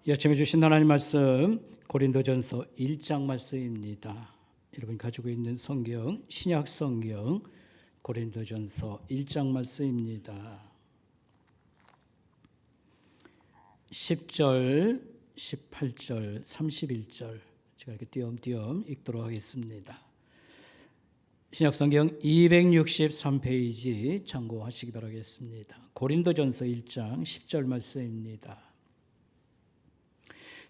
여침해 주신 하나님 말씀 고린도전서 1장 말씀입니다. 여러분 가지고 있는 성경 신약 성경 고린도전서 1장 말씀입니다. 10절, 18절, 31절 제가 이렇게 띄엄띄엄 읽도록 하겠습니다. 신약 성경 263페이지 참고하시기 바라겠습니다. 고린도전서 1장 10절 말씀입니다.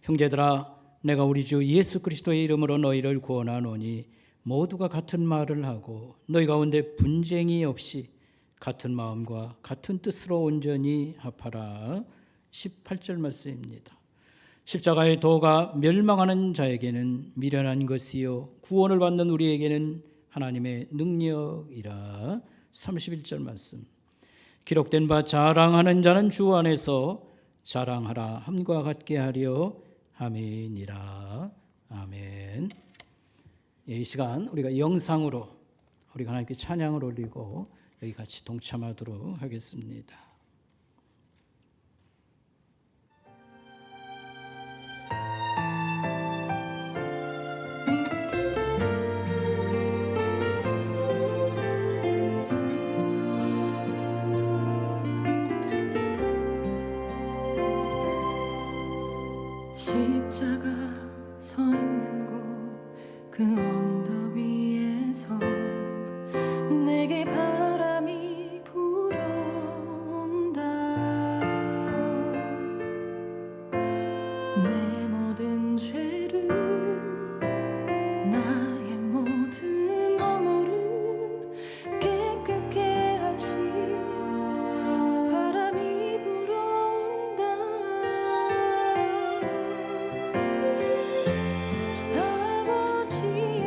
형제들아, 내가 우리 주 예수 그리스도의 이름으로 너희를 구원하노니 모두가 같은 말을 하고 너희 가운데 분쟁이 없이 같은 마음과 같은 뜻으로 온전히 합하라. 18절 말씀입니다. 십자가의 도가 멸망하는 자에게는 미련한 것이요 구원을 받는 우리에게는 하나님의 능력이라. 31절 말씀. 기록된 바 자랑하는 자는 주 안에서 자랑하라 함과 같게 하려 아멘이라. 아멘. 이 시간 우리가 영상으로 우리가 하나님께 찬양을 올리고 여기 같이 동참하도록 하겠습니다. 십자가 서 있는 곳 그 언덕 위에서 내게 바람이 불어온다. 내 모든 죄를 나의 모든 허물을 깨끗게 하신 바람이 불어온다. 아버지의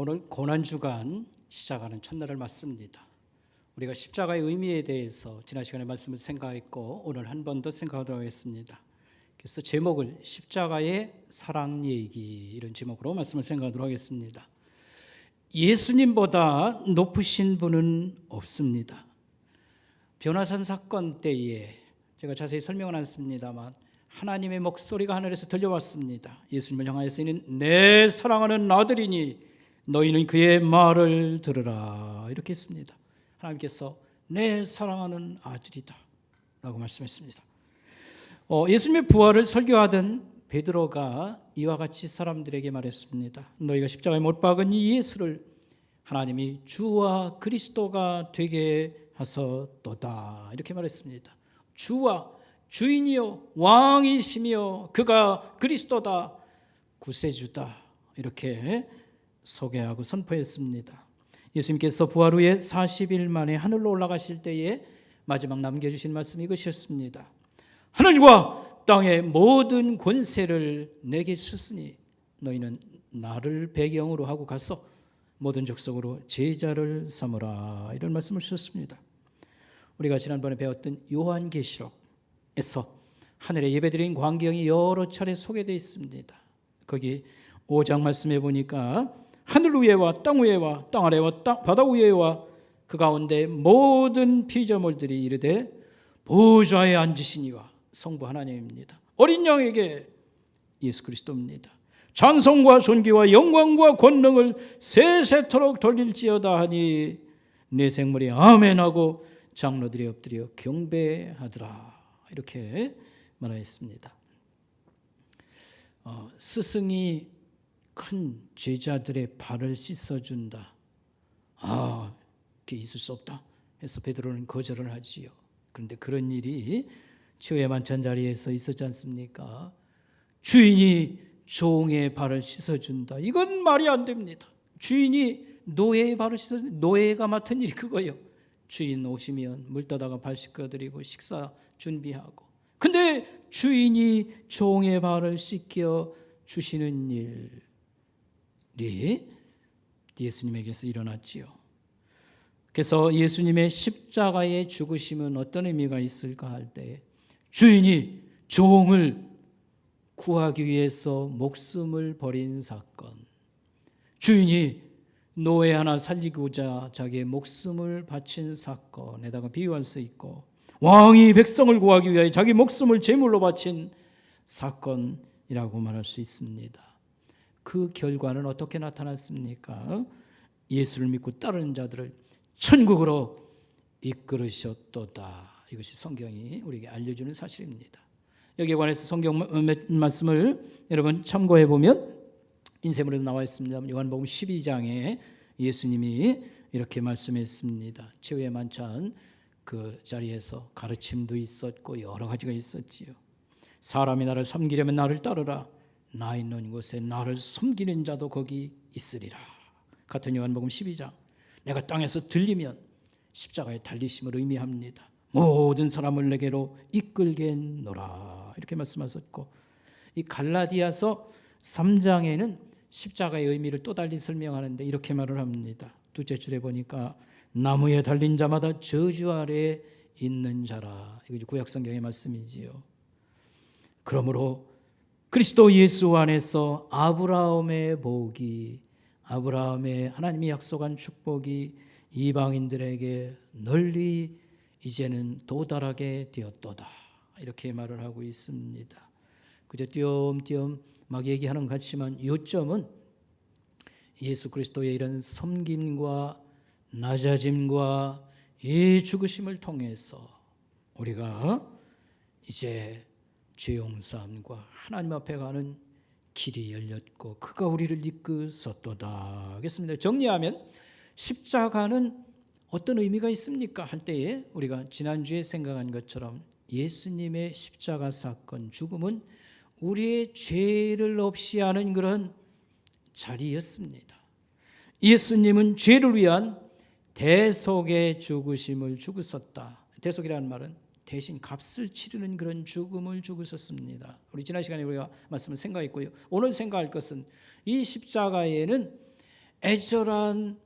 오늘 고난주간 시작하는 첫날을 맞습니다. 우리가 십자가의 의미에 대해서 지난 시간에 말씀을 생각했고 오늘 한 번 더 생각하도록 하겠습니다. 그래서 제목을 십자가의 사랑 얘기 이런 제목으로 말씀을 생각하도록 하겠습니다. 예수님보다 높으신 분은 없습니다. 변화산 사건 때에 제가 자세히 설명은 않습니다만 하나님의 목소리가 하늘에서 들려왔습니다. 예수님을 향하여서 이는 내 사랑하는 아들이니 너희는 그의 말을 들으라 이렇게 했습니다. 하나님께서 내 사랑하는 아들이다 라고 말씀했습니다. 예수님의 부활을 설교하던 베드로가 이와 같이 사람들에게 말했습니다. 너희가 십자가에 못 박은 이 예수를 하나님이 주와 그리스도가 되게 하셨도다 이렇게 말했습니다. 주와 주인이요 왕이시며 그가 그리스도다 구세주다 이렇게 소개하고 선포했습니다. 예수님께서 부활 후에 40일 만에 하늘로 올라가실 때에 마지막 남겨주신 말씀이 이것이었습니다. 하늘과 땅의 모든 권세를 내게 주셨으니 너희는 나를 배경으로 하고 가서 모든 족속으로 제자를 삼으라 이런 말씀을 주셨습니다. 우리가 지난번에 배웠던 요한계시록에서 하늘에 예배드린 광경이 여러 차례 소개되어 있습니다. 거기 5장 말씀해 보니까 하늘 위에와 땅 위에와 땅 아래와 바다 위에와 그 가운데 모든 피조물들이 이르되 보좌에 앉으시니와 성부 하나님입니다. 어린 양에게 예수 그리스도입니다. 찬송과 존귀와 영광과 권능을 세세토록 돌릴지어다 하니 내 생물이 아멘하고 장로들이 엎드려 경배하더라 이렇게 말하였습니다. 스승이 큰 제자들의 발을 씻어준다. 그게 있을 수 없다 해서 베드로는 거절을 하지요. 그런데 그런 일이 치유의 만찬 자리에서 있었지 않습니까? 주인이 종의 발을 씻어준다. 이건 말이 안 됩니다. 주인이 노예의 발을 씻어준다. 노예가 맡은 일이 그거예요. 주인 오시면 물 떠다가 발 씻겨드리고 식사 준비하고. 근데 주인이 종의 발을 씻겨 주시는 일이 예수님에게서 일어났지요. 그래서 예수님의 십자가의 죽으심은 어떤 의미가 있을까 할 때 주인이 종을 구하기 위해서 목숨을 버린 사건, 주인이 노예 하나 살리고자 자기의 목숨을 바친 사건에다가 비유할 수 있고 왕이 백성을 구하기 위해 자기 목숨을 제물로 바친 사건이라고 말할 수 있습니다. 그 결과는 어떻게 나타났습니까? 예수를 믿고 따르는 자들을 천국으로 이끌으셨도다. 이것이 성경이 우리에게 알려주는 사실입니다. 여기에 관해서 성경 말씀을 여러분 참고해 보면 인쇄물에도 나와 있습니다. 요한복음 12장에 예수님이 이렇게 말씀했습니다. 최후의 만찬 그 자리에서 가르침도 있었고 여러 가지가 있었지요. 사람이 나를 섬기려면 나를 따르라. 나 있는 곳에 나를 섬기는 자도 거기 있으리라. 같은 요한복음 12장. 내가 땅에서 들리면 십자가의 달리심을 의미합니다. 모든 사람을 내게로 이끌겠노라 이렇게 말씀하셨고 이 갈라디아서 3장에는 십자가의 의미를 또 달리 설명하는데 이렇게 말을 합니다. 둘째 줄에 보니까 나무에 달린 자마다 저주 아래에 있는 자라. 이거 구약 성경의 말씀이지요. 그러므로 그리스도 예수 안에서 아브라함의 복이 아브라함의 하나님이 약속한 축복이 이방인들에게 널리 이제는 도달하게 되었도다. 이렇게 말을 하고 있습니다. 그저 띄엄띄엄 막 얘기하는 것 같지만 요점은 예수 그리스도의 이런 섬김과 낮아짐과 이 죽으심을 통해서 우리가 이제 죄 용서함과 하나님 앞에 가는 길이 열렸고 그가 우리를 이끄셨도다 하겠습니다. 정리하면 십자가는 어떤 의미가 있습니까? 할 때에 우리가 지난주에 생각한 것처럼 예수님의 십자가 사건 죽음은 우리의 죄를 없이 하는 그런 자리였습니다. 예수님은 죄를 위한 대속의 죽으심을 죽으셨다. 대속이라는 말은 대신 값을 치르는 그런 죽음을 죽으셨습니다. 우리 지난 시간에 우리가 말씀을 생각했고요. 오늘 생각할 것은 이 십자가에는 애절한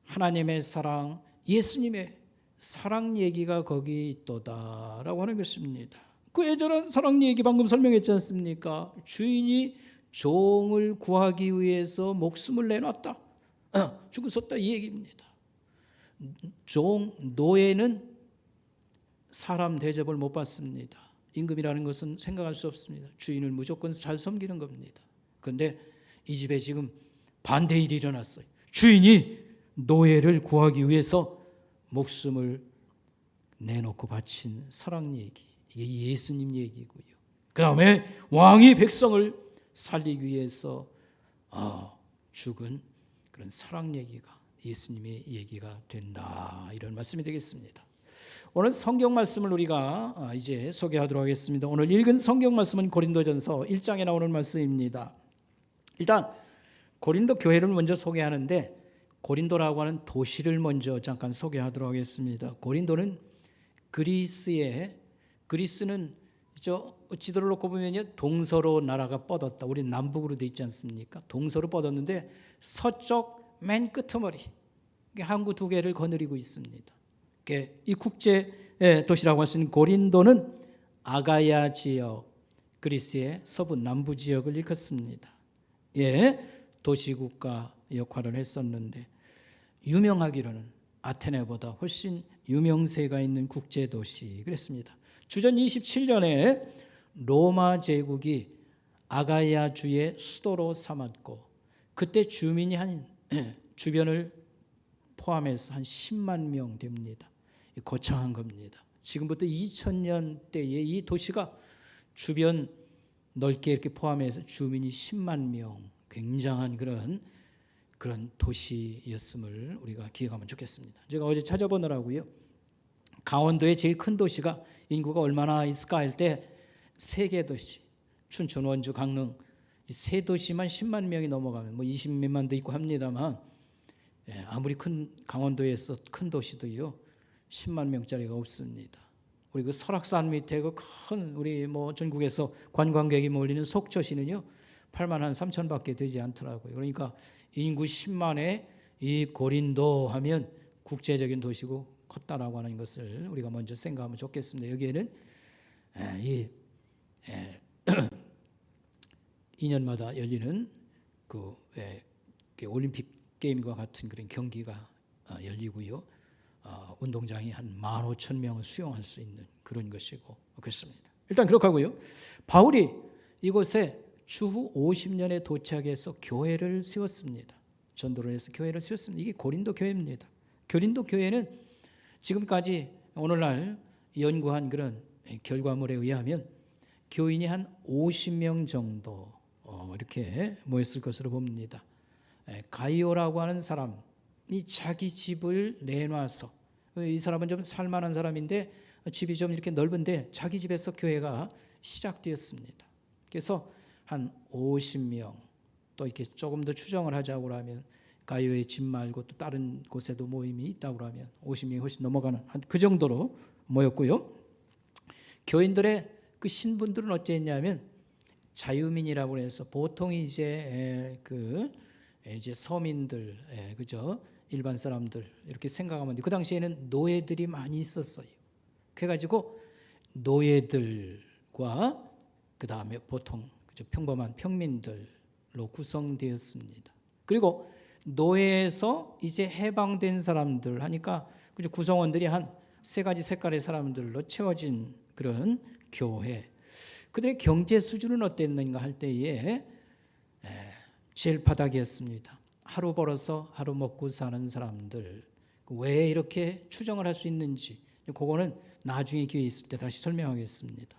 하나님의 사랑, 예수님의 사랑 얘기가 거기 있도다라고 하는 것입니다. 그 애절한 사랑 얘기 방금 설명했지 않습니까? 주인이 종을 구하기 위해서 목숨을 내놨다, 죽었었다, 이 얘기입니다. 노예는 사람 대접을 못 받습니다. 임금이라는 것은 생각할 수 없습니다. 주인을 무조건 잘 섬기는 겁니다. 그런데 이 집에 지금 반대 일이 일어났어요. 주인이 노예를 구하기 위해서 목숨을 내놓고 바친 사랑 얘기, 이게 예수님 얘기고요. 그 다음에 왕이 백성을 살리기 위해서 죽은 그런 사랑 얘기가 예수님의 얘기가 된다, 이런 말씀이 되겠습니다. 오늘 성경 말씀을 우리가 이제 소개하도록 하겠습니다. 오늘 읽은 성경 말씀은 고린도전서 1장에 나오는 말씀입니다. 일단 고린도 교회를 먼저 소개하는데, 고린도라고 하는 도시를 먼저 잠깐 소개하도록 하겠습니다. 고린도는 그리스는 지도를 놓고 보면요, 동서로 나라가 뻗었다. 우리 남북으로 돼 있지 않습니까? 동서로 뻗었는데 서쪽 맨 끄트머리, 항구 두 개를 거느리고 있습니다. 이 국제 도시라고 할 수 있는 고린도는 아가야 지역, 그리스의 서부 남부 지역을 일컫습니다. 도시국가 역할을 했었는데, 유명하기로는 아테네보다 훨씬 유명세가 있는 국제도시 그랬습니다. 주전 27년에 로마 제국이 아가야 주의 수도로 삼았고, 그때 주민이 주변을 포함해서 한 10만 명 됩니다. 거창한 겁니다. 지금부터 2000년대에 이 도시가 주변 넓게 이렇게 포함해서 주민이 10만 명, 굉장한 그런 도시였음을 우리가 기억하면 좋겠습니다. 제가 어제 찾아보느라고요, 강원도의 제일 큰 도시가 인구가 얼마나 있을까 할 때 세 개 도시, 춘천, 원주, 강릉, 이 세 도시만 10만 명이 넘어가면 20만도 있고 합니다만, 아무리 큰 강원도에서 큰 도시도요 10만 명짜리가 없습니다. 우리 그 설악산 밑에 그 큰 우리 전국에서 관광객이 몰리는 속초시는요 8만 한 3천밖에 되지 않더라고요. 그러니까 인구 10만에 이 고린도 하면 국제적인 도시고 컸다라고 하는 것을 우리가 먼저 생각하면 좋겠습니다. 여기에는 2년마다 열리는 그 올림픽 게임과 같은 그런 경기가 열리고요. 운동장이 한 15,000명을 수용할 수 있는 그런 것이고 그렇습니다. 일단 그렇게 하고요. 바울이 이곳에 추후 50년에 도착해서 교회를 세웠습니다. 전도를 해서 교회를 세웠습니다. 이게 고린도 교회입니다. 고린도 교회는 지금까지 오늘날 연구한 그런 결과물에 의하면 교인이 한 50명 정도 이렇게 모였을 것으로 봅니다. 가이오라고 하는 사람이 자기 집을 내놔서, 이 사람은 좀 살만한 사람인데 집이 좀 이렇게 넓은데 자기 집에서 교회가 시작되었습니다. 그래서 한 50명, 또 이렇게 조금 더 추정을 하자고 하면 가이오의 집 말고 또 다른 곳에도 모임이 있다고 하면 50명이 훨씬 넘어가는 그 정도로 모였고요. 교인들의 그 신분들은 어땠냐면 자유민이라고 해서 보통 이제 서민들, 그죠? 일반 사람들 이렇게 생각하면 돼. 그 당시에는 노예들이 많이 있었어요. 그래가지고 노예들과 그 다음에 보통 평범한 평민들로 구성되었습니다. 그리고 노예에서 이제 해방된 사람들 하니까 구성원들이 한 세 가지 색깔의 사람들로 채워진 그런 교회. 그들의 경제 수준은 어땠는가 할 때에 제일 바닥이었습니다. 하루 벌어서 하루 먹고 사는 사람들, 왜 이렇게 추정을 할 수 있는지 그거는 나중에 기회 있을 때 다시 설명하겠습니다.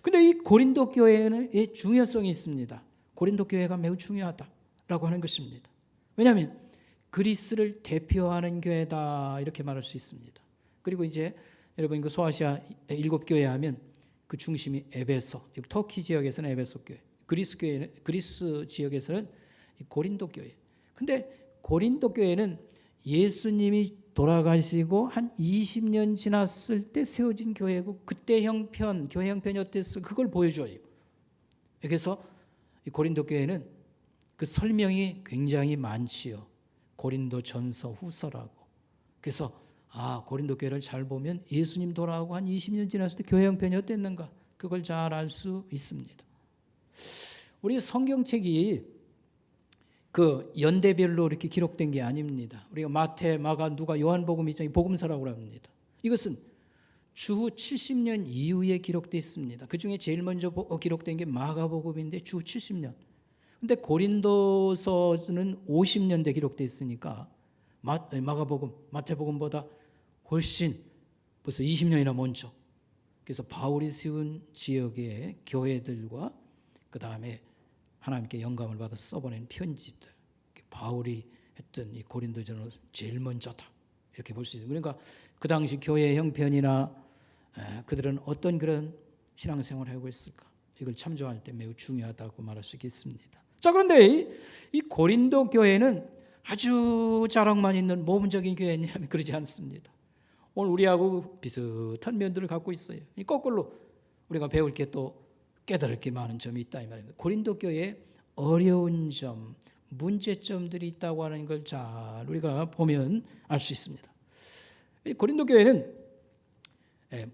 그런데 이 고린도 교회는 중요성이 있습니다. 고린도 교회가 매우 중요하다라고 하는 것입니다. 왜냐하면 그리스를 대표하는 교회다 이렇게 말할 수 있습니다. 그리고 이제 여러분 그 소아시아 7교회 하면 그 중심이 에베소, 즉 터키 지역에서는 에베소 교회, 그리스 지역에서는 고린도 교회. 근데 고린도 교회는 예수님이 돌아가시고 한 20년 지났을 때 세워진 교회고, 그때 교회 형편이 어땠어? 그걸 보여줘요. 그래서 이 고린도 교회는 그 설명이 굉장히 많지요. 고린도전서 후서라고. 그래서 고린도 교회를 잘 보면 예수님 돌아오고 한 20년 지났을 때 교회 형편이 어땠는가 그걸 잘 알 수 있습니다. 우리 성경책이 그 연대별로 이렇게 기록된 게 아닙니다. 우리가 마태, 마가, 누가, 요한복음 있잖아요. 복음서라고 합니다. 이것은 주후 70년 이후에 기록되어 있습니다. 그 중에 제일 먼저 기록된 게 마가복음인데 주후 70년. 근데 고린도서는 50년대 기록되어 있으니까 마가복음, 마태복음보다 훨씬 벌써 20년이나 먼저. 그래서 바울이 세운 지역의 교회들과 그 다음에 하나님께 영감을 받아 써보낸 편지들, 바울이 했던 이 고린도전은 제일 먼저다 이렇게 볼 수 있어요. 그러니까 그 당시 교회의 형편이나 그들은 어떤 그런 신앙생활을 하고 있을까, 이걸 참조할 때 매우 중요하다고 말할 수 있겠습니다. 자, 그런데 이 고린도 교회는 아주 자랑만 있는 모범적인 교회냐면 그러지 않습니다. 오늘 우리하고 비슷한 면들을 갖고 있어요. 거꾸로 우리가 배울 게 또 깨달을 게 많은 점이 있다 이 말입니다. 고린도 교회에 어려운 점, 문제점들이 있다고 하는 걸 잘 우리가 보면 알 수 있습니다. 고린도 교회는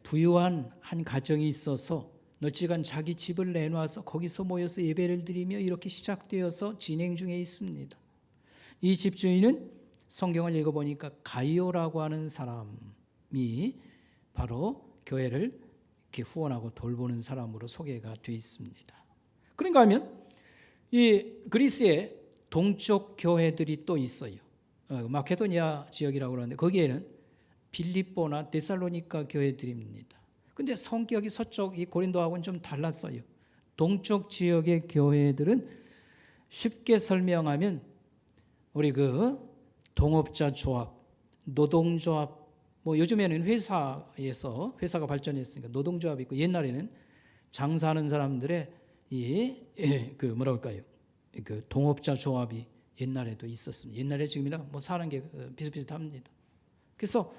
부유한 한 가정이 있어서 너지간 자기 집을 내놔서 거기서 모여서 예배를 드리며 이렇게 시작되어서 진행 중에 있습니다. 이 집주인은 성경을 읽어보니까 가이오라고 하는 사람이 바로 교회를 이렇게 후원하고 돌보는 사람으로 소개가 되어 있습니다. 그런가 하면 이 그리스에 동쪽 교회들이 또 있어요. 마케도니아 지역이라고 하는데 거기에는 빌립보나 데살로니가 교회들입니다. 근데 성격이 서쪽 이 고린도하고는 좀 달랐어요. 동쪽 지역의 교회들은 쉽게 설명하면 우리 그 동업자 조합, 노동조합, 뭐 요즘에는 회사가 발전했으니까 노동조합이 있고, 옛날에는 장사하는 사람들의 그 뭐라 할까요? 그 동업자 조합이 옛날에도 있었습니다. 옛날에 지금이나 뭐 사는 게 비슷비슷합니다. 그래서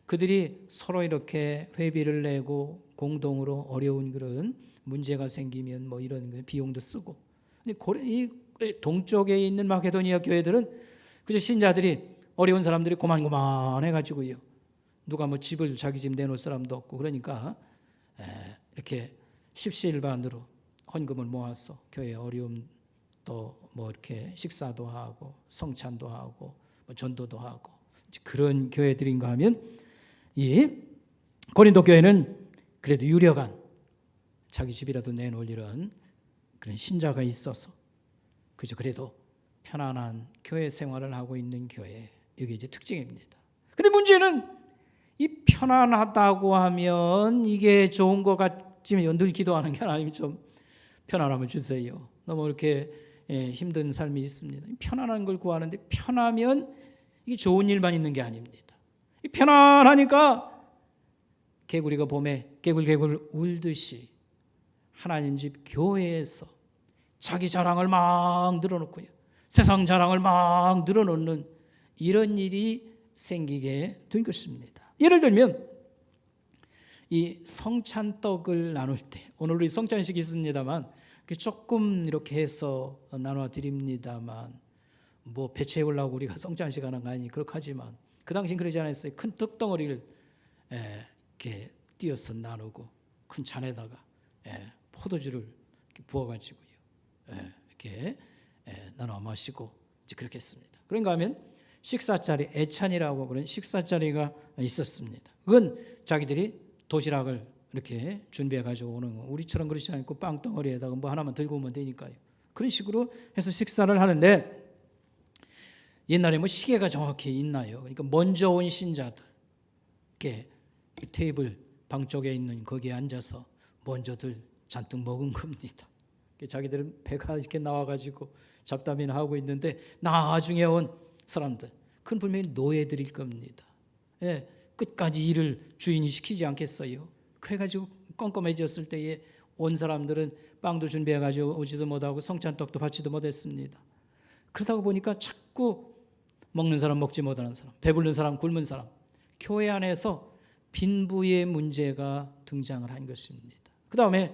그들이 서로 이렇게 회비를 내고 공동으로 어려운 그런 문제가 생기면 뭐 이런 비용도 쓰고. 근데 이 동쪽에 있는 마케도니아 교회들은 그저 신자들이 어려운 사람들이 고만고만해가지고요. 누가 뭐 집을 자기 집 내놓을 사람도 없고, 그러니까 이렇게 십시일반으로 헌금을 모아서 교회 어려움 또 뭐 이렇게 식사도 하고 성찬도 하고 뭐 전도도 하고 그런 교회들인가 하면 이 고린도 교회는 그래도 유력한 자기 집이라도 내놓을 이런 그런 신자가 있어서 그저 그래도 편안한 교회 생활을 하고 있는 교회, 이게 이제 특징입니다. 근데 문제는 이 편안하다고 하면 이게 좋은 것 같지만 늘 기도하는 게 하나님 좀 편안함을 주세요. 너무 이렇게 힘든 삶이 있습니다. 편안한 걸 구하는데 편하면 이게 좋은 일만 있는 게 아닙니다. 편안하니까 개구리가 봄에 개굴개굴 울듯이 하나님 집 교회에서 자기 자랑을 막 늘어놓고요, 세상 자랑을 막 늘어놓는 이런 일이 생기게 된 것입니다. 예를 들면 이 성찬떡을 나눌 때, 오늘 우리 성찬식이 있습니다만 조금 이렇게 해서 나눠 드립니다만, 뭐 배 채우려고 우리가 성찬식 하는 거 아니 그렇게 하지만 그 당시엔 그러지 않았어요. 큰 떡덩어리를 이렇게 띄어서 나누고 큰 잔에다가 포도주를 이렇게 부어가지고요, 이렇게 나눠 마시고 이제 그렇게 했습니다. 그런가 하면 식사자리, 애찬이라고 그런 식사자리가 있었습니다. 그건 자기들이 도시락을 이렇게 준비해 가지고 오는 거, 우리처럼 그렇지 않고 빵덩어리에다가 뭐 하나만 들고 오면 되니까요. 그런 식으로 해서 식사를 하는데, 옛날에 뭐 시계가 정확히 있나요? 그러니까 먼저 온 신자들 이렇게 테이블 방 쪽에 있는 거기에 앉아서 먼저들 잔뜩 먹은 겁니다. 자기들은 배가 이렇게 나와가지고 잡담이나 하고 있는데 나중에 온 사람들, 그건 분명히 노예들일 겁니다. 끝까지 일을 주인이 시키지 않겠어요? 그래가지고 껌껌해졌을 때에 온 사람들은 빵도 준비해가지고 오지도 못하고 성찬떡도 받지도 못했습니다. 그러다 보니까 자꾸 먹는 사람 먹지 못하는 사람, 배부른 사람 굶은 사람, 교회 안에서 빈부의 문제가 등장을 한 것입니다. 그 다음에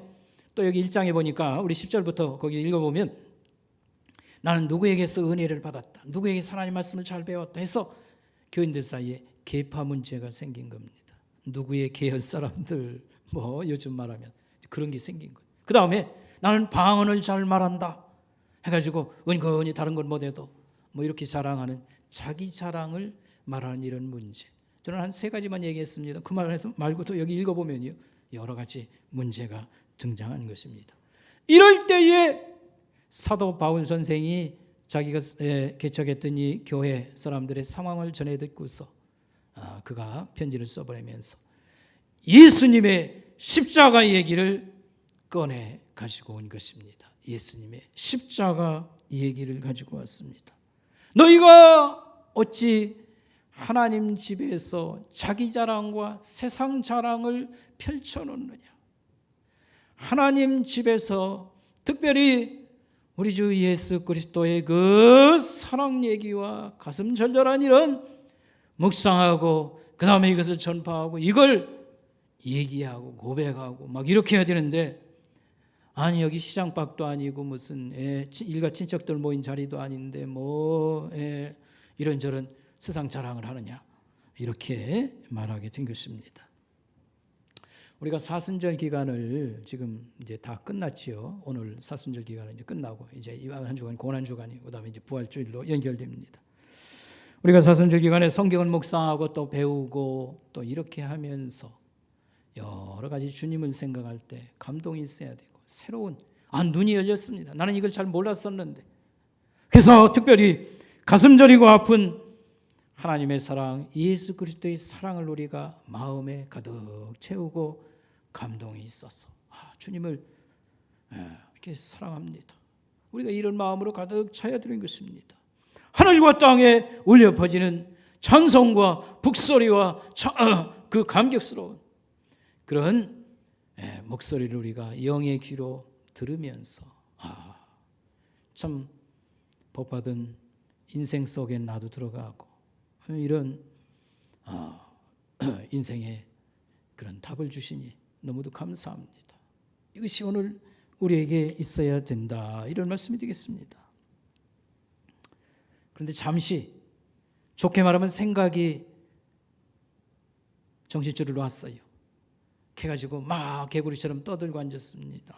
또 여기 1장에 보니까 우리 10절부터 거기 읽어보면 나는 누구에게서 은혜를 받았다, 누구에게서 하나님 말씀을 잘 배웠다 해서 교인들 사이에 계파 문제가 생긴 겁니다. 누구의 계열 사람들, 뭐 요즘 말하면 그런 게 생긴 거예요. 그 다음에 나는 방언을 잘 말한다 해가지고 은근히 다른 건 못해도 뭐 이렇게 자랑하는, 자기 자랑을 말하는 이런 문제. 저는 한 3가지만 얘기했습니다. 그 말고도 여기 읽어보면요, 여러 가지 문제가 등장한 것입니다. 이럴 때에 사도 바울 선생이 자기가 개척했던 이 교회 사람들의 상황을 전해 듣고서 그가 편지를 써보내면서 예수님의 십자가 얘기를 꺼내 가지고 온 것입니다. 예수님의 십자가 얘기를 가지고 왔습니다. 너희가 어찌 하나님 집에서 자기 자랑과 세상 자랑을 펼쳐놓느냐. 하나님 집에서 특별히 우리 주 예수 그리스도의 그 사랑 얘기와 가슴 절절한 이런 묵상하고 그 다음에 이것을 전파하고 이걸 얘기하고 고백하고 막 이렇게 해야 되는데, 아니 여기 시장밖도 아니고 무슨 일가 친척들 모인 자리도 아닌데 뭐 이런저런 세상 자랑을 하느냐, 이렇게 말하게 된 것입니다. 우리가 사순절 기간을 지금 이제 다 끝났지요. 오늘 사순절 기간은 이제 끝나고 이제 이번 한 주간 고난 주간이 그다음에 이제 부활주일로 연결됩니다. 우리가 사순절 기간에 성경을 묵상하고 또 배우고 또 이렇게 하면서 여러 가지 주님을 생각할 때 감동이 있어야 되고 새로운 눈이 열렸습니다. 나는 이걸 잘 몰랐었는데. 그래서 특별히 가슴 저리고 아픈 하나님의 사랑, 예수 그리스도의 사랑을 우리가 마음에 가득 채우고 감동이 있어서 주님을 이렇게 사랑합니다. 우리가 이런 마음으로 가득 차야 되는 것입니다. 하늘과 땅에 울려 퍼지는 찬송과 북소리와 그 감격스러운 그런 목소리를 우리가 영의 귀로 들으면서 참 복받은 인생 속에 나도 들어가고 이런 인생의 그런 답을 주시니 너무도 감사합니다. 이것이 오늘 우리에게 있어야 된다, 이런 말씀이 되겠습니다. 그런데 잠시 좋게 말하면 생각이 정신줄을 놨어요. 해가지고 막 개구리처럼 떠들고 앉았습니다.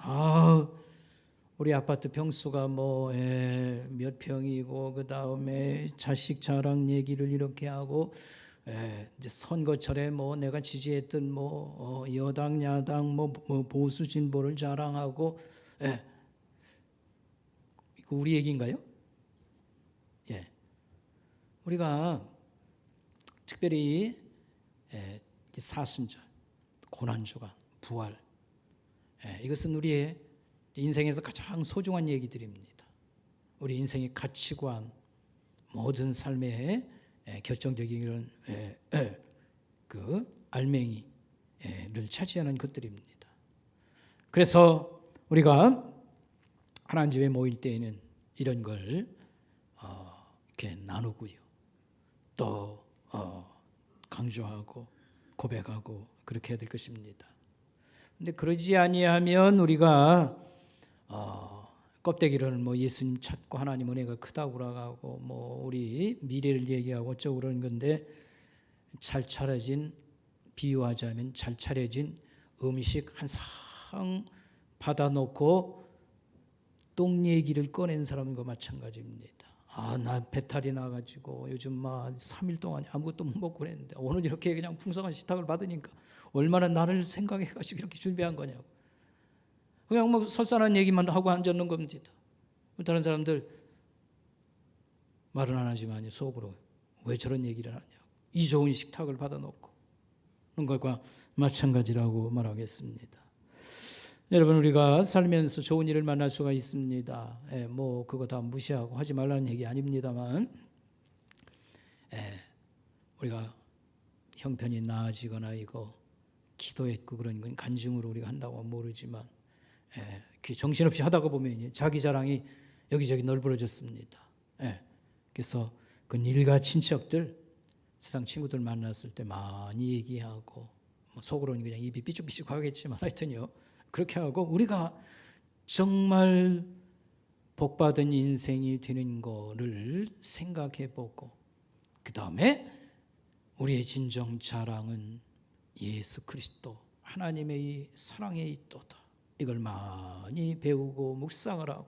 우리 아파트 평수가 뭐 몇 평이고 그 다음에 자식 자랑 얘기를 이렇게 하고 이제 선거철에 뭐 내가 지지했던 뭐 여당 야당 뭐 보수 진보를 자랑하고 이거 우리 얘기인가요? 우리가 특별히 사순절, 고난주간, 부활, 이것은 우리의 인생에서 가장 소중한 얘기들입니다. 우리 인생의 가치관, 모든 삶의 결정적인 그런 그 알맹이를 차지하는 것들입니다. 그래서 우리가 하나님 집에 모일 때에는 이런 걸 이렇게 나누고요, 또 강조하고 고백하고 그렇게 해야 될 것입니다. 근데 그러지 아니하면 우리가 껍데기로는 뭐 예수님 찾고 하나님 은혜가 크다고 그러고 뭐 우리 미래를 얘기하고 어쩌고 그러는 건데, 잘 차려진, 비유하자면 잘 차려진 음식 한 상 받아놓고 똥 얘기를 꺼낸 사람과 마찬가지입니다. 나 배탈이 나가지고 요즘 막 3일 동안 아무것도 못 먹고 그랬는데 오늘 이렇게 그냥 풍성한 식탁을 받으니까 얼마나 나를 생각해가지고 이렇게 준비한 거냐고. 그냥 뭐 설산한 얘기만 하고 앉았는 겁니다. 다른 사람들 말은 안 하지만 속으로 왜 저런 얘기를 하냐고. 이 좋은 식탁을 받아놓고 그런 것과 마찬가지라고 말하겠습니다. 여러분, 우리가 살면서 좋은 일을 만날 수가 있습니다. 뭐 그거 다 무시하고 하지 말라는 얘기 아닙니다만, 우리가 형편이 나아지거나 이거 기도했고 그런 건 간증으로 우리가 한다고 모르지만, 정신없이 하다가 보면 자기 자랑이 여기저기 널브러졌습니다. 그래서 그 일가 친척들, 세상 친구들 만났을 때 많이 얘기하고, 뭐 속으로는 그냥 입이 삐죽삐죽 하겠지만 하여튼요, 그렇게 하고 우리가 정말 복받은 인생이 되는 거를 생각해 보고 그 다음에 우리의 진정 자랑은 예수 그리스도 하나님의 이 사랑에 있도다. 이걸 많이 배우고 묵상을 하고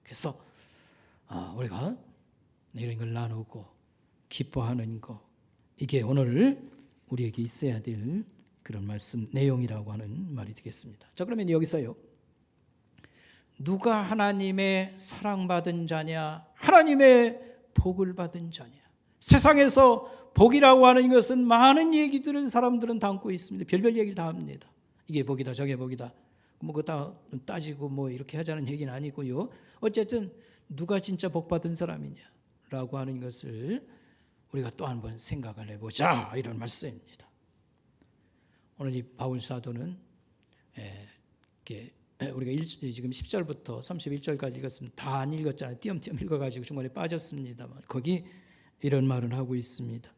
그래서 우리가 이런 걸 나누고 기뻐하는 거 이게 오늘 우리에게 있어야 될 그런 말씀 내용이라고 하는 말이 되겠습니다. 자, 그러면 여기서요. 누가 하나님의 사랑받은 자냐? 하나님의 복을 받은 자냐? 세상에서 복이라고 하는 것은 많은 얘기들을 사람들은 담고 있습니다. 별별 얘기를 다 합니다. 이게 복이다 저게 복이다 뭐 그거 다 따지고 뭐 이렇게 하자는 얘기는 아니고요. 어쨌든 누가 진짜 복 받은 사람이냐라고 하는 것을 우리가 또 한 번 생각을 해보자 이런 말씀입니다. 오늘 이 바울 사도는 우리가 지금 10절부터 31절까지 읽었으면 다 안 읽었잖아요. 띄엄띄엄 읽어가지고 중간에 빠졌습니다만 거기 이런 말을 하고 있습니다.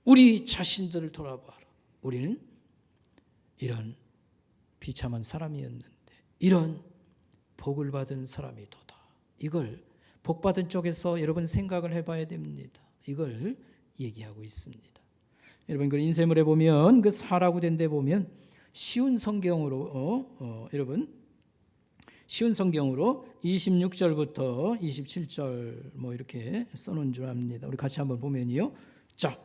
우리 자신들을 돌아봐라. 우리는 이런 비참한 사람이었는데 이런 복을 받은 사람이도다. 이걸 복받은 쪽에서 여러분 생각을 해봐야 됩니다. 이걸 얘기하고 있습니다. 여러분 그 인쇄물에 보면 그 사라고 된 데 보면 쉬운 성경으로 쉬운 성경으로 26절부터 27절 뭐 이렇게 써놓은 줄 압니다. 우리 같이 한번 보면요. 자,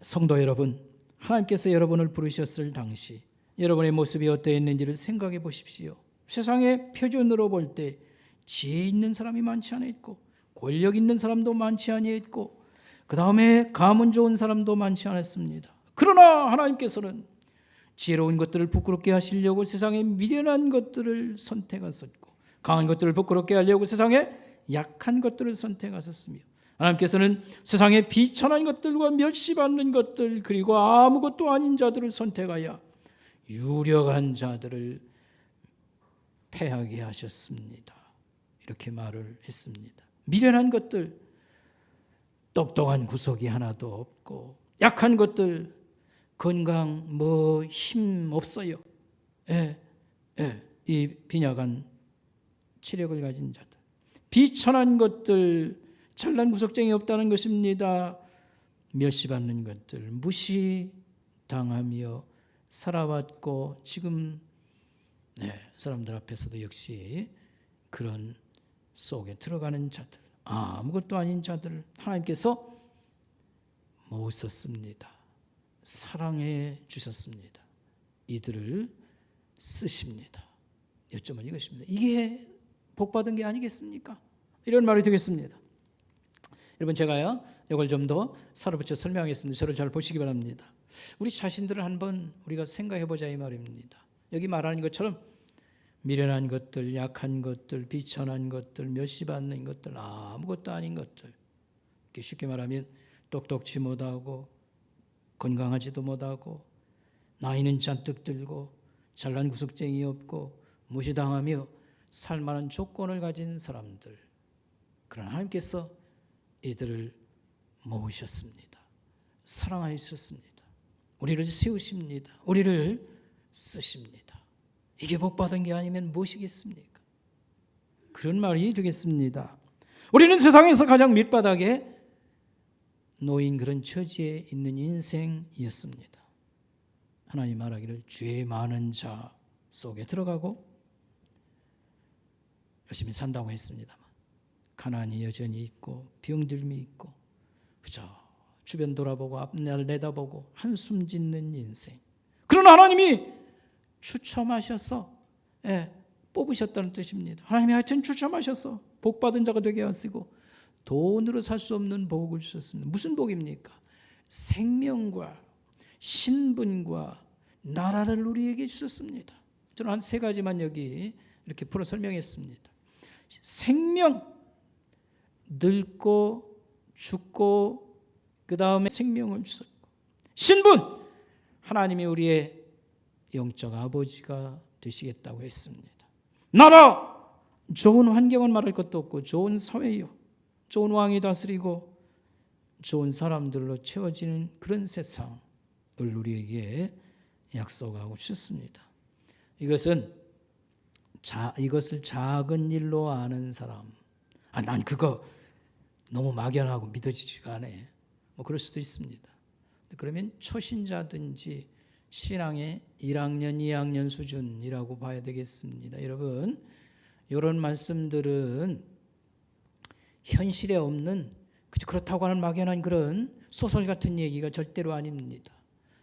성도 여러분, 하나님께서 여러분을 부르셨을 당시 여러분의 모습이 어떠했는지를 생각해 보십시오. 세상의 표준으로 볼 때 지혜 있는 사람이 많지 않아 있고 권력 있는 사람도 많지 않아 있고 그 다음에 가문 좋은 사람도 많지 않았습니다. 그러나 하나님께서는 지혜로운 것들을 부끄럽게 하시려고 세상에 미련한 것들을 선택하셨고 강한 것들을 부끄럽게 하려고 세상에 약한 것들을 선택하셨으며 하나님께서는 세상에 비천한 것들과 멸시받는 것들 그리고 아무것도 아닌 자들을 선택하여 유력한 자들을 패하게 하셨습니다. 이렇게 말을 했습니다. 미련한 것들, 똑똑한 구석이 하나도 없고 약한 것들, 건강 힘 없어요. 이 빈약한 체력을 가진 자들, 비천한 것들, 잘난 구석쟁이 없다는 것입니다. 멸시받는 것들, 무시당하며 살아왔고 지금 사람들 앞에서도 역시 그런 속에 들어가는 자들, 아무것도 아닌 자들 하나님께서 모으셨습니다. 사랑해 주셨습니다. 이들을 쓰십니다. 요점은 이것입니다. 이게 복받은 게 아니겠습니까? 이런 말이 되겠습니다. 여러분 제가요 이걸 좀 더 살아붙여 설명하겠습니다. 저를 잘 보시기 바랍니다. 우리 자신들을 한번 우리가 생각해 보자 이 말입니다. 여기 말하는 것처럼 미련한 것들, 약한 것들, 비천한 것들, 멸시받는 것들, 아무것도 아닌 것들, 쉽게 말하면 똑똑지 못하고 건강하지도 못하고 나이는 잔뜩 들고 잘난 구석쟁이 없고 무시당하며 살만한 조건을 가진 사람들, 그러나 하나님께서 이들을 모으셨습니다. 사랑하셨습니다. 우리를 세우십니다. 우리를 쓰십니다. 이게 복받은 게 아니면 무엇이겠습니까? 그런 말이 되겠습니다. 우리는 세상에서 가장 밑바닥에 놓인 그런 처지에 있는 인생이었습니다. 하나님 말하기를 죄 많은 자 속에 들어가고 열심히 산다고 했습니다만 가난이 여전히 있고 병들미 있고 그저 주변 돌아보고 앞날 내다보고 한숨 짓는 인생. 그러나 하나님이 추첨하셔서 뽑으셨다는 뜻입니다. 하나님이 하여튼 추첨하셔서 복받은 자가 되게 하시고 돈으로 살 수 없는 복을 주셨습니다. 무슨 복입니까? 생명과 신분과 나라를 우리에게 주셨습니다. 저는 한 세 가지만 여기 이렇게 풀어 설명했습니다. 생명, 늙고 죽고 그 다음에 생명을 주셨고, 신분, 하나님이 우리의 영적 아버지가 되시겠다고 했습니다. 나라, 좋은 환경은 말할 것도 없고 좋은 사회요, 좋은 왕이 다스리고 좋은 사람들로 채워지는 그런 세상을 우리에게 약속하고 주셨습니다. 이것은 이것을 작은 일로 아는 사람. 난 그거 너무 막연하고 믿어지지가 않아. 뭐 그럴 수도 있습니다. 그러면 초신자든지 신앙의 1학년, 2학년 수준이라고 봐야 되겠습니다. 여러분, 이런 말씀들은 현실에 없는 그렇다고 하는 막연한 그런 소설 같은 얘기가 절대로 아닙니다.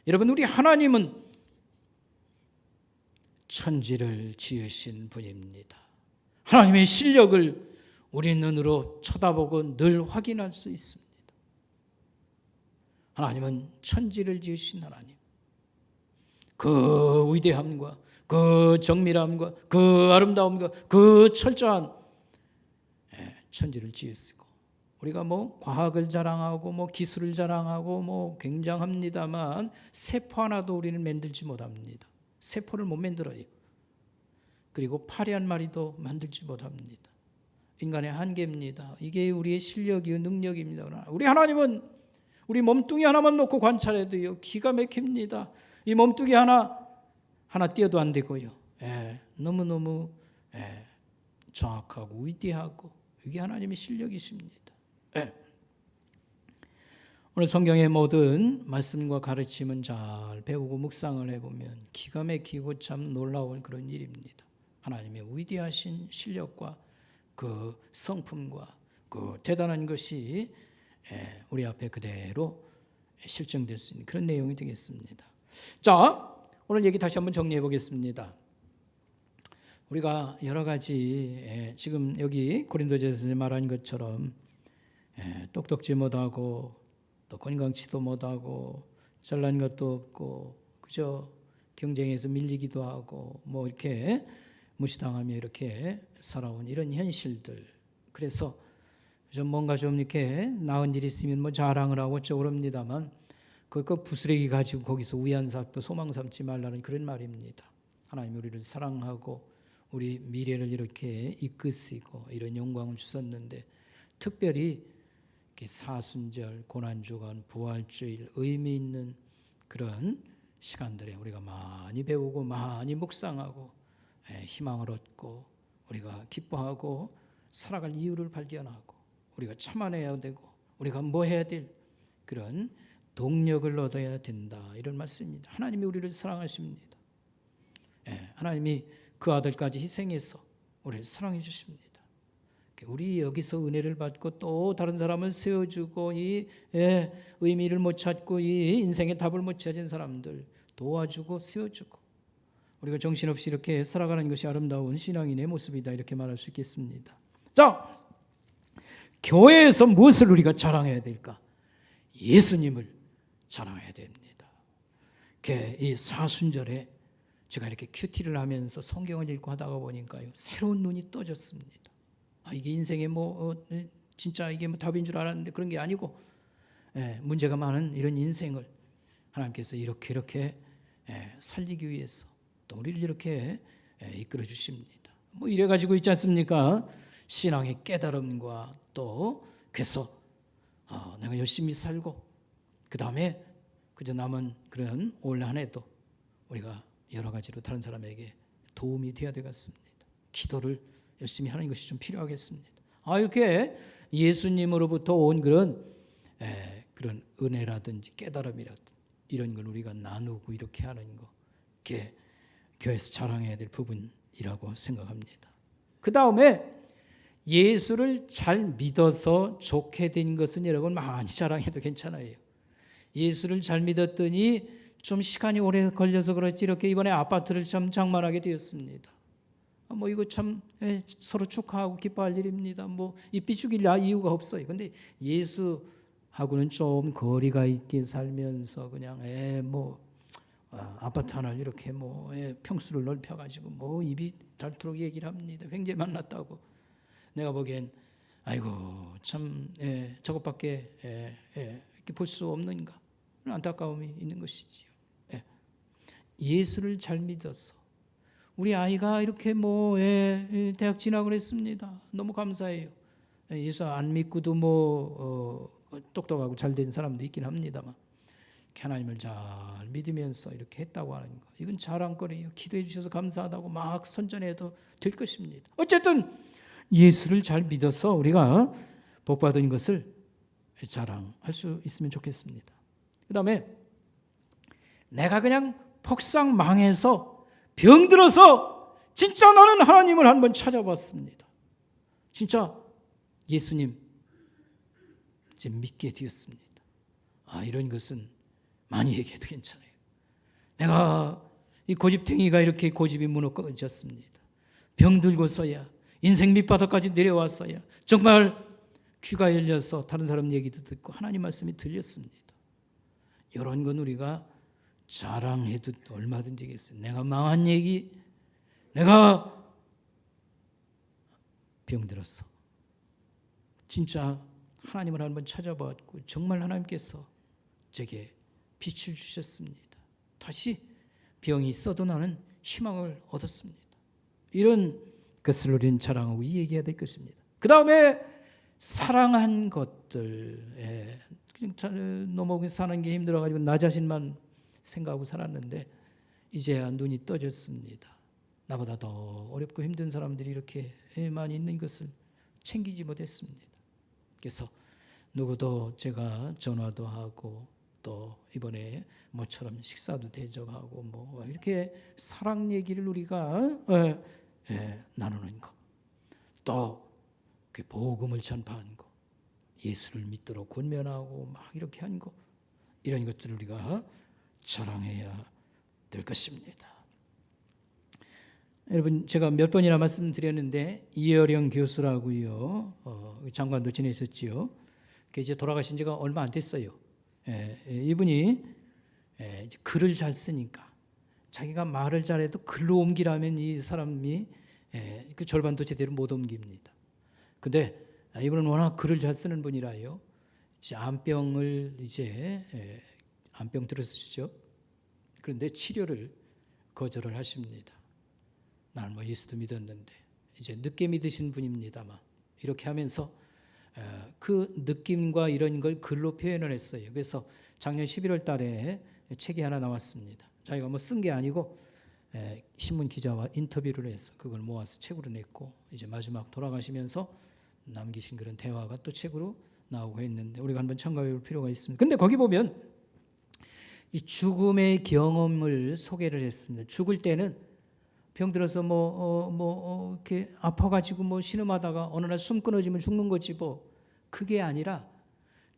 여러분, 우리 하나님은 천지를 지으신 분입니다. 하나님의 실력을 우리 눈으로 쳐다보고 늘 확인할 수 있습니다. 하나님은 천지를 지으신 하나님. 그 위대함과 그 정밀함과 그 아름다움과 그 철저한 천지를 지으시고, 우리가 뭐 과학을 자랑하고 뭐 기술을 자랑하고 뭐 굉장합니다만 세포 하나도 우리는 만들지 못합니다. 세포를 못 만들어요. 그리고 파리 한 마리도 만들지 못합니다. 인간의 한계입니다. 이게 우리의 실력이요 능력입니다. 우리 하나님은 우리 몸뚱이 하나만 놓고 관찰해도요 기가 막힙니다. 이 몸뚱이 하나 띄어도 안 되고요. 너무너무 정확하고 위대하고, 이게 하나님의 실력이십니다. 오늘 성경의 모든 말씀과 가르침은 잘 배우고 묵상을 해보면 기가 막히고 참 놀라운 그런 일입니다. 하나님의 위대하신 실력과 그 성품과 그 대단한 것이 우리 앞에 그대로 실정될 수 있는 그런 내용이 되겠습니다. 자, 오늘 얘기 다시 한번 정리해 보겠습니다. 우리가 여러 가지 지금 여기 고린도전서에 말한 것처럼 똑똑지 못하고 또 건강치도 못하고 잘난 것도 없고 그저 경쟁에서 밀리기도 하고 뭐 이렇게 무시당하며 이렇게 살아온 이런 현실들. 그래서 좀 뭔가 좀 이렇게 나은 일이 있으면 뭐 자랑을 하고 어쩌고 그럽니다만 그 부스러기 가지고 거기서 위안 삼고 소망 삼지 말라는 그런 말입니다. 하나님 우리를 사랑하고 우리 미래를 이렇게 이끄시고 이런 영광을 주셨는데, 특별히 사순절, 고난주간, 부활주일 의미 있는 그런 시간들에 우리가 많이 배우고 많이 묵상하고 희망을 얻고 우리가 기뻐하고 살아갈 이유를 발견하고 우리가 참아내야 되고 우리가 뭐 해야 될 그런 동력을 얻어야 된다, 이런 말씀입니다. 하나님이 우리를 사랑하십니다. 하나님이 그 아들까지 희생해서 우리를 사랑해 주십니다. 우리 여기서 은혜를 받고 또 다른 사람을 세워주고 이 의미를 못 찾고 이 인생의 답을 못 찾은 사람들 도와주고 세워주고 우리가 정신없이 이렇게 살아가는 것이 아름다운 신앙인의 모습이다, 이렇게 말할 수 있겠습니다. 자, 교회에서 무엇을 우리가 자랑해야 될까? 예수님을 자랑해야 됩니다. 이 사순절에 제가 이렇게 큐티를 하면서 성경을 읽고 하다가 보니까요, 새로운 눈이 떠졌습니다. 이게 인생의 진짜 이게 답인 줄 알았는데 그런 게 아니고 문제가 많은 이런 인생을 하나님께서 이렇게 살리기 위해서 또 우리를 이렇게 이끌어 주십니다. 뭐 이래 가지고 있지 않습니까? 신앙의 깨달음과 또 그래서 내가 열심히 살고 그 다음에 그저 남은 그런 올 한 해도 우리가 여러 가지로 다른 사람에게 도움이 되어야 되겠습니다. 기도를 열심히 하는 것이 좀 필요하겠습니다. 이렇게 예수님으로부터 온 그런 은혜라든지 깨달음이라든지 이런 걸 우리가 나누고 이렇게 하는 거, 그게 교회에서 자랑해야 될 부분이라고 생각합니다. 그 다음에 예수를 잘 믿어서 좋게 된 것은 여러분 많이 자랑해도 괜찮아요. 예수를 잘 믿었더니 좀 시간이 오래 걸려서 그렇지 이렇게 이번에 아파트를 참 장만하게 되었습니다. 뭐 이거 참 서로 축하하고 기뻐할 일입니다. 뭐 이 비죽일 이유가 없어요. 근데 예수하고는 좀 거리가 있게 살면서 그냥 아파트 하나 이렇게 평수를 넓혀가지고 뭐 입이 닳도록 얘기를 합니다. 횡재 만났다고. 내가 보기엔 아이고 참 저것밖에 이렇게 볼 수 없는가, 안타까움이 있는 것이지요. 예수를 잘 믿어서 우리 아이가 이렇게 대학 진학을 했습니다. 너무 감사해요. 예수 안 믿고도 똑똑하고 잘된 사람도 있긴 합니다만 하나님을 잘 믿으면서 이렇게 했다고 하는 거, 이건 자랑거리예요. 기도해 주셔서 감사하다고 막 선전해도 될 것입니다. 어쨌든 예수를 잘 믿어서 우리가 복받은 것을 자랑할 수 있으면 좋겠습니다. 그 다음에 내가 그냥 폭삭 망해서 병들어서 진짜 나는 하나님을 한번 찾아봤습니다. 진짜 예수님 이제 믿게 되었습니다. 이런 것은 많이 얘기해도 괜찮아요. 내가 이 고집탱이가 이렇게 고집이 무너졌습니다. 병들고서야 인생 밑바닥까지 내려왔어야 정말 귀가 열려서 다른 사람 얘기도 듣고 하나님 말씀이 들렸습니다. 이런 건 우리가 자랑해도 얼마든지 되겠어요. 내가 망한 얘기, 내가 병들었어. 진짜 하나님을 한번 찾아봤고 정말 하나님께서 제게 빛을 주셨습니다. 다시 병이 있어도 나는 희망을 얻었습니다. 이런 것을 우리는 자랑하고 얘기해야 될 것입니다. 그 다음에 사랑한 것들, 그냥 넘어오고 사는 게 힘들어가지고 나 자신만 생각하고 살았는데 이제야 눈이 떠졌습니다. 나보다 더 어렵고 힘든 사람들이 이렇게 많이 있는 것을 챙기지 못했습니다. 그래서 누구도 제가 전화도 하고 또 이번에 뭐처럼 식사도 대접하고 뭐 이렇게 사랑 얘기를 우리가 나누는 거, 또 그 복음을 전파하는 거, 예수를 믿도록 권면하고 막 이렇게 한 거, 이런 것들을 우리가 자랑해야 될 것입니다. 여러분, 제가 몇 번이나 말씀드렸는데 이어령 교수라고요, 장관도 지내셨지요. 이제 돌아가신 지가 얼마 안 됐어요. 이분이 이제 글을 잘 쓰니까 자기가 말을 잘해도 글로 옮기라면 이 사람이 그 절반도 제대로 못 옮깁니다. 근데 이분은 워낙 글을 잘 쓰는 분이라요. 암병을 암병 들으시죠? 그런데 치료를 거절을 하십니다. 나는 뭐 예수도 믿었는데 이제 늦게 믿으신 분입니다만 이렇게 하면서 그 느낌과 이런 걸 글로 표현을 했어요. 그래서 작년 11월 달에 책이 하나 나왔습니다. 자기가 뭐 쓴 게 아니고 신문 기자와 인터뷰를 해서 그걸 모아서 책으로 냈고 이제 마지막 돌아가시면서 남기신 그런 대화가 또 책으로 나오고 했는데 우리가 한번 참고해 볼 필요가 있습니다. 근데 거기 보면 이 죽음의 경험을 소개를 했습니다. 죽을 때는 병들어서 이렇게 아파가지고 뭐 신음하다가 어느 날 숨 끊어지면 죽는 거지 뭐, 그게 아니라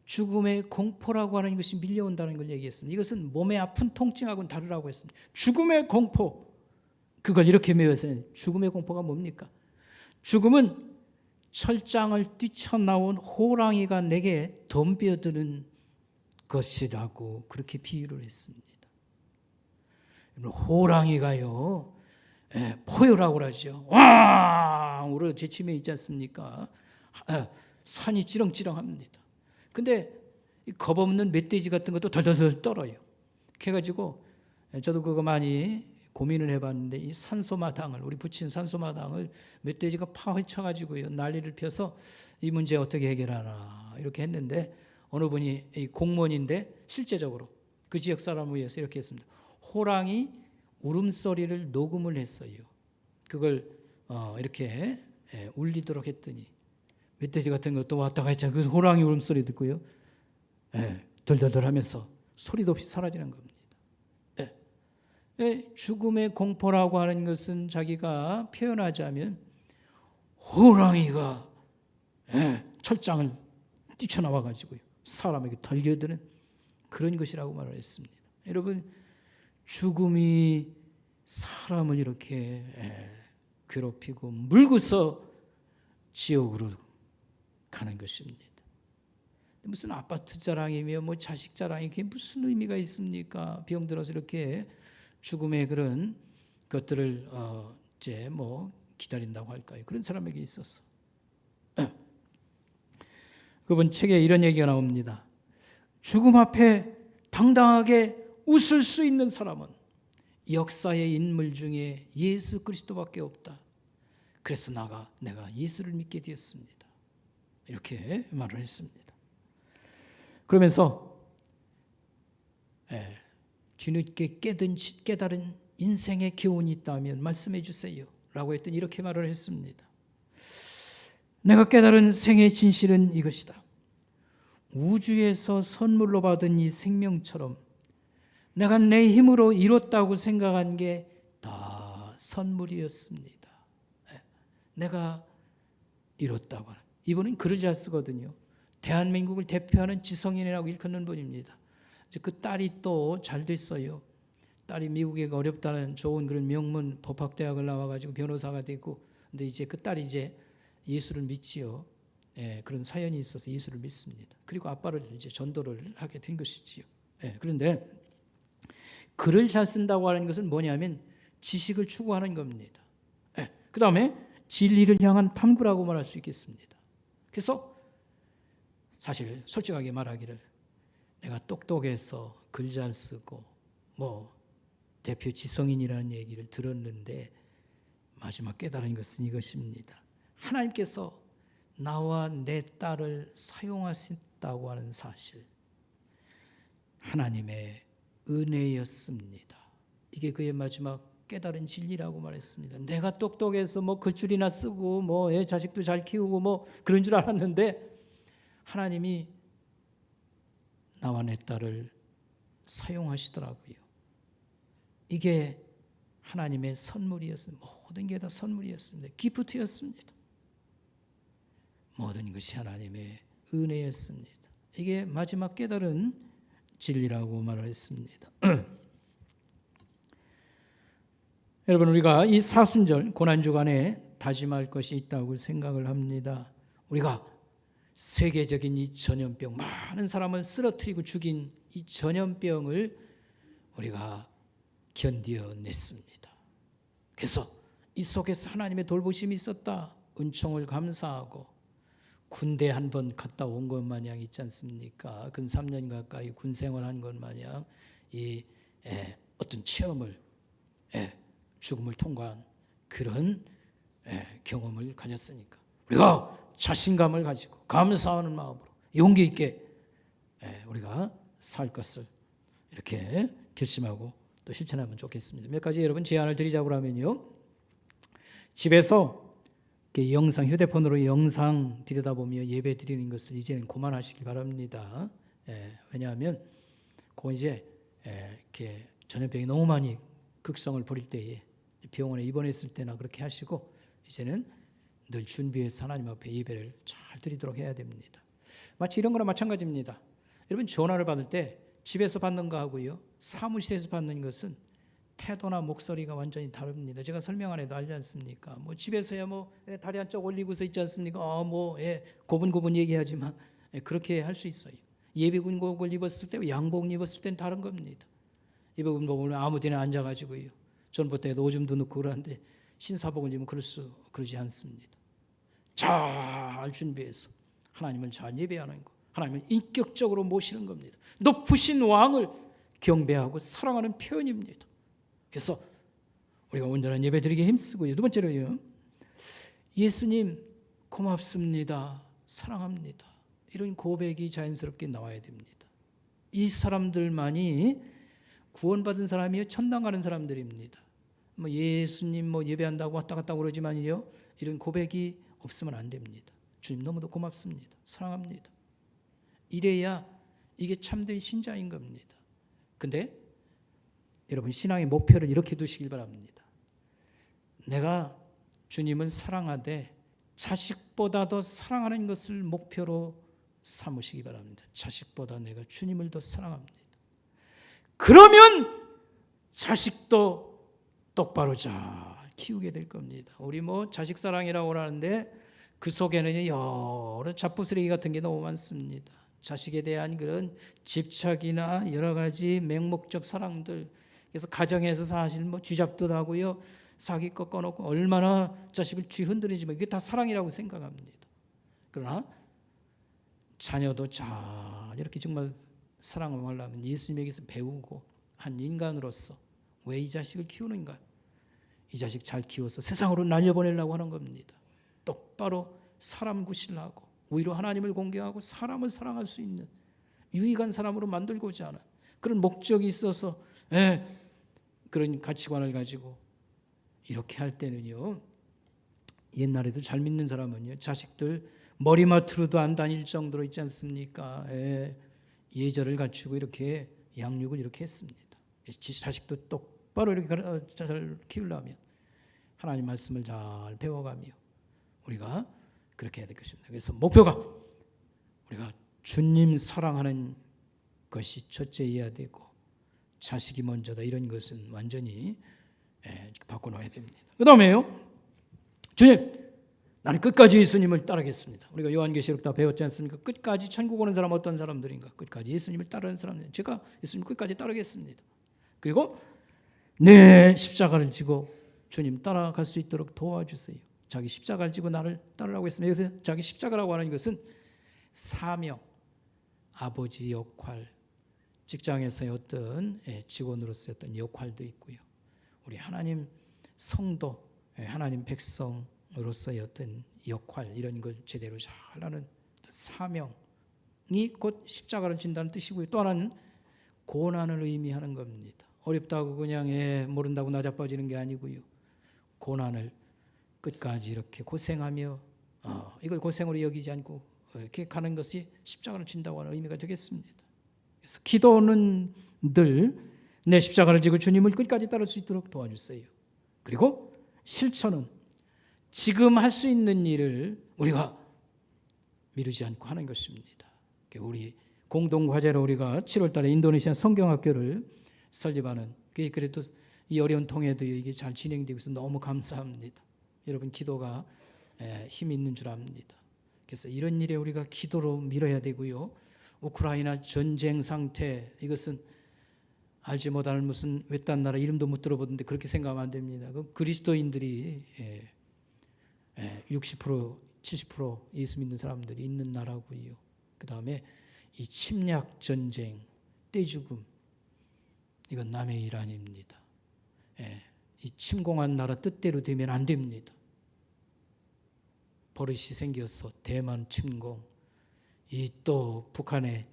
죽음의 공포라고 하는 것이 밀려온다는 걸 얘기했습니다. 이것은 몸의 아픈 통증하고는 다르라고 했습니다. 죽음의 공포, 그걸 이렇게 메워서 죽음의 공포가 뭡니까? 죽음은 철장을 뛰쳐나온 호랑이가 내게 덤벼드는 것이라고 그렇게 비유를 했습니다. 호랑이가요, 포효라고 그러죠. 왕! 우리 제침에 있지 않습니까? 산이 찌렁찌렁합니다. 근데 겁없는 멧돼지 같은 것도 덜덜덜 떨어요. 그래가지고 저도 그거 많이 고민을 해봤는데 이 산소마당을, 우리 붙인 산소마당을 멧돼지가 파헤쳐가지고요 난리를 펴서 이 문제 어떻게 해결하나 이렇게 했는데 어느 분이 이 공무원인데 실제적으로 그 지역 사람을 위해서 이렇게 했습니다. 호랑이 울음소리를 녹음을 했어요. 그걸 이렇게 울리도록 했더니 멧돼지 같은 것도 왔다가 했잖아요. 그 호랑이 울음소리 듣고요, 덜덜덜 하면서 소리도 없이 사라지는 겁니다. 죽음의 공포라고 하는 것은 자기가 표현하자면 호랑이가 철장을 뛰쳐나와 가지고요 사람에게 달겨드는 그런 것이라고 말을 했습니다. 여러분, 죽음이 사람을 이렇게 괴롭히고 물고서 지옥으로 가는 것입니다. 무슨 아파트 자랑이며 뭐 자식 자랑이 그게 무슨 의미가 있습니까? 병들어서 이렇게 죽음의 그런 것들을 이제 뭐 기다린다고 할까요? 그런 사람에게 있어서 그분 책에 이런 얘기가 나옵니다. 죽음 앞에 당당하게 웃을 수 있는 사람은 역사의 인물 중에 예수 그리스도밖에 없다. 그래서 내가 예수를 믿게 되었습니다. 이렇게 말을 했습니다. 그러면서 뒤늦게 깨달은 인생의 교훈이 있다면 말씀해 주세요 라고 했더니 이렇게 말을 했습니다. 내가 깨달은 생의 진실은 이것이다. 우주에서 선물로 받은 이 생명처럼 내가 내 힘으로 이뤘다고 생각한 게 다 선물이었습니다. 내가 이뤘다고 하는. 이분은 글을 잘 쓰거든요. 대한민국을 대표하는 지성인이라고 일컫는 분입니다. 그 딸이 또 잘 됐어요. 딸이 미국에 어렵다는 좋은 그런 명문 법학대학을 나와가지고 변호사가 되고, 근데 이제 그 딸이 이제 예수를 믿지요. 그런 사연이 있어서 예수를 믿습니다. 그리고 아빠를 이제 전도를 하게 된 것이지요. 그런데 글을 잘 쓴다고 하는 것은 뭐냐면 지식을 추구하는 겁니다. 그 다음에 진리를 향한 탐구라고 말할 수 있겠습니다. 그래서 사실 솔직하게 말하기를 내가 똑똑해서 글 잘 쓰고 뭐 대표 지성인이라는 얘기를 들었는데 마지막 깨달은 것은 이것입니다. 하나님께서 나와 내 딸을 사용하셨다고 하는 사실, 하나님의 은혜였습니다. 이게 그의 마지막 깨달은 진리라고 말했습니다. 내가 똑똑해서 뭐 글줄이나 쓰고 뭐 자식도 잘 키우고 뭐 그런 줄 알았는데 하나님이 나와 내 딸을 사용하시더라고요. 이게 하나님의 선물이었습니다. 모든 게 다 선물이었습니다. 기프트였습니다. 모든 것이 하나님의 은혜였습니다. 이게 마지막 깨달은 진리라고 말했습니다. 여러분, 우리가 이 사순절 고난주간에 다짐할 것이 있다고 생각을 합니다. 우리가 세계적인 이 전염병, 많은 사람을 쓰러뜨리고 죽인 이 전염병을 우리가 견뎌냈습니다. 그래서 이 속에서 하나님의 돌보심이 있었다, 은총을 감사하고 군대 한 번 갔다 온 것 마냥 있지 않습니까? 근 3년 가까이 군 생활한 것 마냥 이 어떤 체험을, 죽음을 통과한 그런 경험을 가졌으니까 우리가 자신감을 가지고 감사하는 마음으로 용기 있게 우리가 살 것을 이렇게 결심하고 또 실천하면 좋겠습니다. 몇 가지 여러분 제안을 드리자고 하면요, 집에서 영상, 휴대폰으로 영상 들여다보며 예배 드리는 것을 이제는 그만하시기 바랍니다. 왜냐하면 그건 이제 이렇게 전염병이 너무 많이 극성을 부릴 때에 병원에 입원했을 때나 그렇게 하시고 이제는 늘 준비해서 하나님 앞에 예배를 잘 드리도록 해야 됩니다. 마치 이런 거나 마찬가지입니다. 여러분, 전화를 받을 때 집에서 받는 거하고요 사무실에서 받는 것은 태도나 목소리가 완전히 다릅니다. 제가 설명 안 해도 알지 않습니까? 뭐 집에서야 뭐 다리 한쪽 올리고서 있지 않습니까? 고분고분 얘기하지만 그렇게 할 수 있어요. 예비군복을 입었을 때 양복 입었을 때는 다른 겁니다. 예비군복을 아무 데나 앉아가지고요 전봇대에도 오줌도 넣고 그러는데 신사복을 입으면 그러지 않습니다. 잘 준비해서 하나님을 잘 예배하는 것, 하나님을 인격적으로 모시는 겁니다. 높으신 왕을 경배하고 사랑하는 표현입니다. 그래서 우리가 온전한 예배 드리기 힘쓰고요. 두 번째로요, 예수님 고맙습니다, 사랑합니다, 이런 고백이 자연스럽게 나와야 됩니다. 이 사람들만이 구원받은 사람이요 천당 가는 사람들입니다. 뭐 예수님 뭐 예배한다고 왔다 갔다 그러지만요 이런 고백이 없으면 안 됩니다. 주님 너무도 고맙습니다, 사랑합니다. 이래야 이게 참된 신자인 겁니다. 근데 여러분, 신앙의 목표를 이렇게 두시길 바랍니다. 내가 주님을 사랑하되 자식보다 더 사랑하는 것을 목표로 삼으시기 바랍니다. 자식보다 내가 주님을 더 사랑합니다. 그러면 자식도 똑바로 잘 키우게 될 겁니다. 우리 뭐 자식 사랑이라고 하는데 그 속에는 여러 잡부쓰레기 같은 게 너무 많습니다. 자식에 대한 그런 집착이나 여러 가지 맹목적 사랑들, 그래서 가정에서 사실 뭐 쥐잡듯 하고요 사기 꺾어놓고 얼마나 자식을 쥐흔들이지만 이게 다 사랑이라고 생각합니다. 그러나 자녀도 잘 이렇게 정말 사랑을 하려면 예수님에게서 배우고 한 인간으로서 왜 이 자식을 키우는가, 이 자식 잘 키워서 세상으로 날려보내려고 하는 겁니다. 똑바로 사람 구실하고 오히려 하나님을 공경하고 사람을 사랑할 수 있는 유익한 사람으로 만들고자 하는 그런 목적이 있어서 그런 가치관을 가지고 이렇게 할 때는요, 옛날에도 잘 믿는 사람은요, 자식들 머리맡으로도 안 다닐 정도로 있지 않습니까? 예절을 갖추고 이렇게 양육을 이렇게 했습니다. 자식도 똑바로 이렇게 잘 키우려면 하나님 말씀을 잘 배워가며 우리가 그렇게 해야 될 것입니다. 그래서 목표가 우리가 주님 사랑하는 것이 첫째여야 되고 자식이 먼저다, 이런 것은 완전히 바꿔놓아야 됩니다. 그 다음에요, 주님, 나는 끝까지 예수님을 따르겠습니다. 우리가 요한계시록 다 배웠지 않습니까? 끝까지 천국 오는 사람 어떤 사람들인가? 끝까지 예수님을 따르는 사람들. 제가 예수님 끝까지 따르겠습니다. 그리고 내 십자가를 지고 주님 따라갈 수 있도록 도와주세요. 자기 십자가를 지고 나를 따르라고 했습니다. 여기서 자기 십자가라고 하는 것은 사명, 아버지 역할, 직장에서의 어떤 직원으로서의 어떤 역할도 있고요. 우리 하나님 성도, 하나님 백성으로서의 어떤 역할, 이런 걸 제대로 잘하는 사명이 곧 십자가를 진다는 뜻이고요. 또 하나는 고난을 의미하는 겁니다. 어렵다고 그냥 모른다고 나자빠지는 게 아니고요. 고난을 끝까지 이렇게 고생하며 이걸 고생으로 여기지 않고 이렇게 가는 것이 십자가를 진다고 하는 의미가 되겠습니다. 그래서 기도는 늘 내 십자가를 지고 주님을 끝까지 따를 수 있도록 도와주세요. 그리고 실천은 지금 할 수 있는 일을 우리가 미루지 않고 하는 것입니다. 우리 공동과제로 우리가 7월 달에 인도네시아 성경학교를 설립하는, 그래도 이 어려운 통에도 이게 잘 진행되고 있어서 너무 감사합니다. 여러분 기도가 힘 있는 줄 압니다. 그래서 이런 일에 우리가 기도로 밀어야 되고요. 우크라이나 전쟁 상태, 이것은 알지 못하는 무슨 외딴 나라 이름도 못 들어보던데 그렇게 생각하면 안 됩니다. 그리스도인들이 60% 70% 예수 믿는 사람들이 있는 나라고요. 그 다음에 이 침략 전쟁, 떼죽음, 이건 남의 일 아닙니다. 이 침공한 나라 뜻대로 되면 안 됩니다. 버릇이 생겨서 대만 침공, 이 또 북한에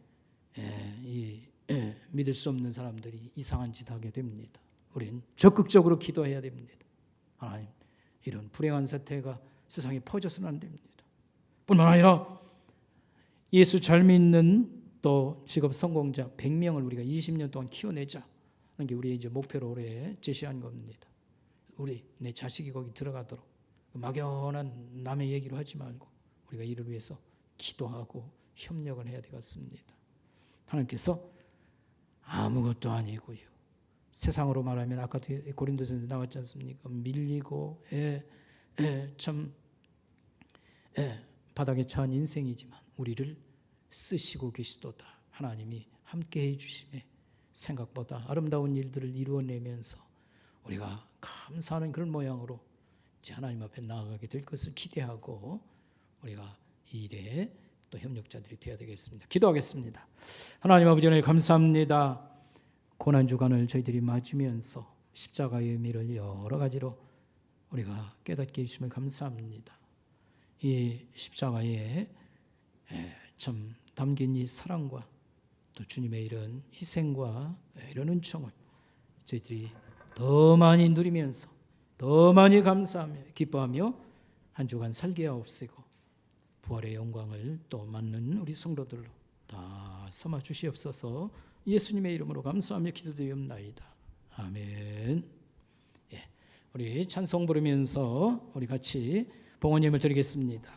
믿을 수 없는 사람들이 이상한 짓 하게 됩니다. 우리는 적극적으로 기도해야 됩니다. 하나님, 이런 불행한 사태가 세상에 퍼져서는 안 됩니다. 뿐만 아니라 예수 잘 믿는 또 직업 성공자 100명을 우리가 20년 동안 키워내자 하는 게 우리의 이제 목표로 올해 제시한 겁니다. 우리 내 자식이 거기 들어가도록 막연한 남의 얘기로 하지 말고 우리가 이를 위해서 기도하고 협력을 해야 되겠습니다. 하나님께서 아무것도 아니고요, 세상으로 말하면 아까 고린도전에서 나왔지 않습니까? 밀리고 참 바닥에 처한 인생이지만 우리를 쓰시고 계시도다. 하나님이 함께해 주심에 생각보다 아름다운 일들을 이루어내면서 우리가 감사하는 그런 모양으로 이제 하나님 앞에 나아가게 될 것을 기대하고 우리가 이 일에 또 협력자들이 되어야 되겠습니다. 기도하겠습니다. 하나님 아버지, 하나님 감사합니다. 고난주간을 저희들이 맞으면서 십자가의 의미를 여러 가지로 우리가 깨닫게 해주심을 감사합니다. 이 십자가에 참 담긴 이 사랑과 또 주님의 이런 희생과 이런 은총을 저희들이 더 많이 누리면서 더 많이 감사하며 기뻐하며 한 주간 살게 하옵시고 부활의 영광을 또 맞는 우리 성도들로 다 삼아 주시옵소서. 예수님의 이름으로 감사하며 기도드리옵나이다. 아멘. 우리 찬송 부르면서 우리 같이 봉헌 예물 드리겠습니다.